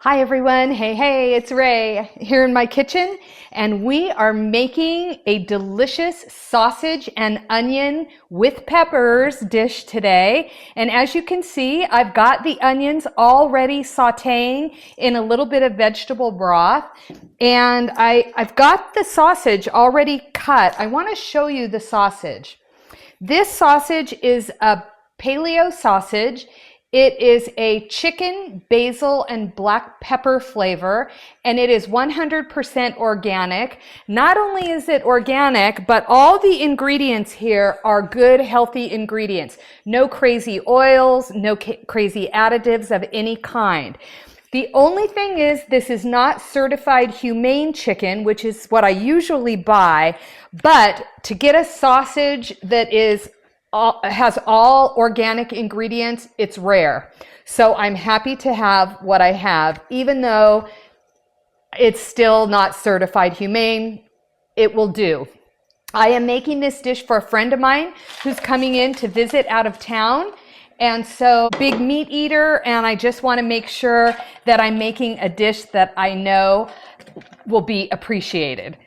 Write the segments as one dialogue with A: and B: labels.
A: Hi everyone, hey, it's Ray here in my kitchen, and we are making a delicious sausage and onion with peppers dish today. And as you can see, I've got the onions already sauteing in a little bit of vegetable broth, and I've got the sausage already cut. I want to show you the sausage. This sausage is a paleo sausage. It is a chicken, basil, and black pepper flavor, and it is 100% organic. Not only is it organic, but all the ingredients here are good, healthy ingredients. No crazy oils, no crazy additives of any kind. The only thing is, this is not certified humane chicken, which is what I usually buy, but to get a sausage that has all organic ingredients, it's rare. So I'm happy to have what I have, even though it's still not certified humane. It will do. I am making this dish for a friend of mine who's coming in to visit out of town. And so, big meat eater, and I just want to make sure that I'm making a dish that I know will be appreciated.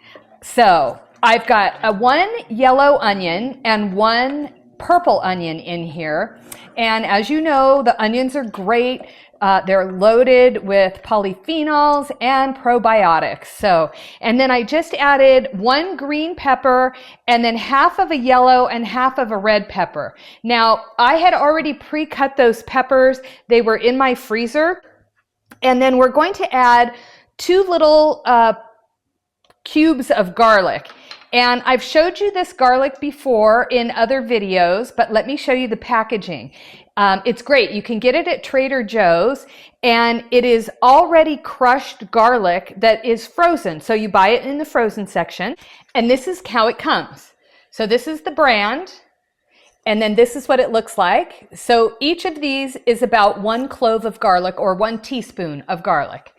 A: So I've got one yellow onion and one purple onion in here, and as you know, the onions are great. They're loaded with polyphenols and probiotics. And then I just added one green pepper and then half of a yellow and half of a red pepper. Now, I had already pre-cut those peppers. They were in my freezer. And then we're going to add two little cubes of garlic. And I've showed you this garlic before in other videos, but let me show you the packaging. It's great. You can get it at Trader Joe's, and it is already crushed garlic that is frozen. So you buy it in the frozen section, and this is how it comes. So this is the brand, and then this is what it looks like. So each of these is about 1 clove of garlic or 1 teaspoon of garlic.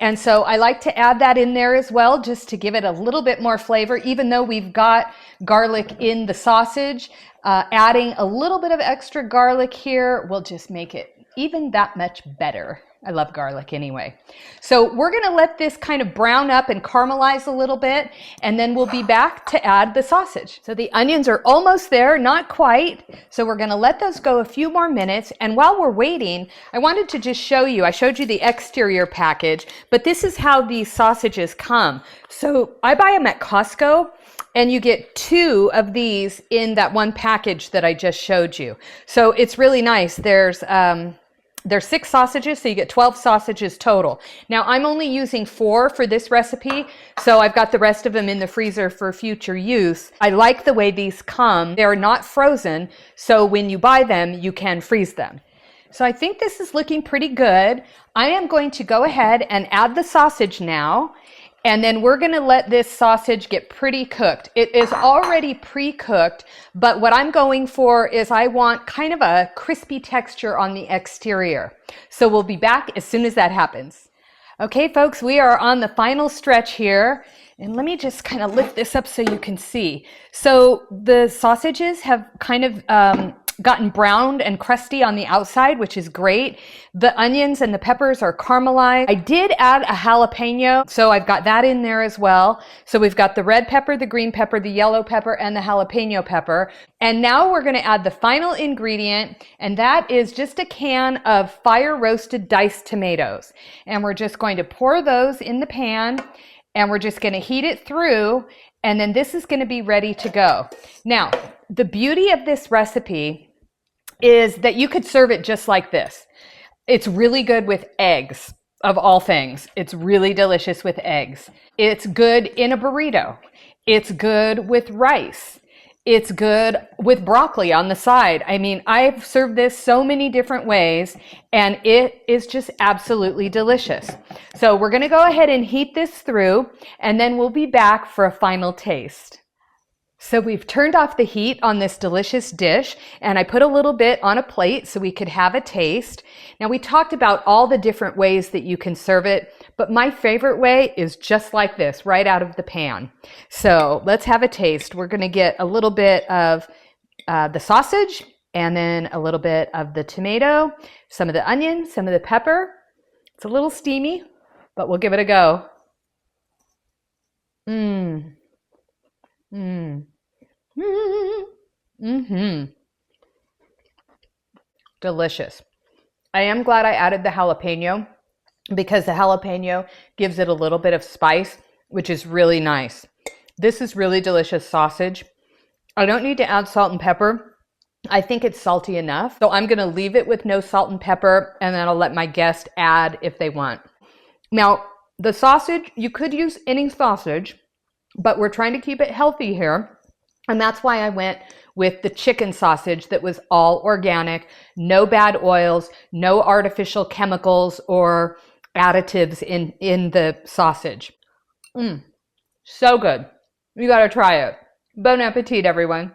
A: And so I like to add that in there as well, just to give it a little bit more flavor. Even though we've got garlic in the sausage, adding a little bit of extra garlic here will just make it even that much better. I love garlic anyway. So we're going to let this kind of brown up and caramelize a little bit, and then we'll be back to add the sausage. So the onions are almost there, not quite. So we're going to let those go a few more minutes. And while we're waiting, I wanted to just show you, I showed you the exterior package, but this is how these sausages come. So I buy them at Costco, and you get 2 of these in that one package that I just showed you. So it's really nice. There's 6 sausages, so you get 12 sausages total. Now, I'm only using 4 for this recipe, so I've got the rest of them in the freezer for future use. I like the way these come. They're not frozen, so when you buy them, you can freeze them. So I think this is looking pretty good. I am going to go ahead and add the sausage now, and then we're going to let this sausage get pretty cooked. It is already pre-cooked, but what I'm going for is I want kind of a crispy texture on the exterior. So we'll be back as soon as that happens. Okay, folks, we are on the final stretch here. And let me just kind of lift this up so you can see. So the sausages have kind of gotten browned and crusty on the outside, which is great. The onions and the peppers are caramelized. I did add a jalapeno, so I've got that in there as well. So we've got the red pepper, the green pepper, the yellow pepper, and the jalapeno pepper. And now we're going to add the final ingredient, and that is just a can of fire-roasted diced tomatoes. And we're just going to pour those in the pan, and we're just going to heat it through, and then this is going to be ready to go. Now, the beauty of this recipe is that you could serve it just like this. It's really good with eggs, of all things. It's really delicious with eggs. It's good in a burrito. It's good with rice. It's good with broccoli on the side. I mean, I've served this so many different ways, and it is just absolutely delicious. So we're going to go ahead and heat this through, and then we'll be back for a final taste. So we've turned off the heat on this delicious dish, and I put a little bit on a plate so we could have a taste. Now, we talked about all the different ways that you can serve it, but my favorite way is just like this, right out of the pan. So let's have a taste. We're going to get a little bit of the sausage, and then a little bit of the tomato, some of the onion, some of the pepper. It's a little steamy, but we'll give it a go. Mmm. Mmm. Mm-hmm. Delicious. I am glad I added the jalapeno because the jalapeno gives it a little bit of spice, which is really nice. This is really delicious sausage. I don't need to add salt and pepper. I think it's salty enough. So I'm going to leave it with no salt and pepper, and then I'll let my guest add if they want. Now, the sausage, you could use any sausage, but we're trying to keep it healthy here. And that's why I went with the chicken sausage that was all organic, no bad oils, no artificial chemicals or additives in the sausage. So good. You got to try it. Bon appetit, everyone.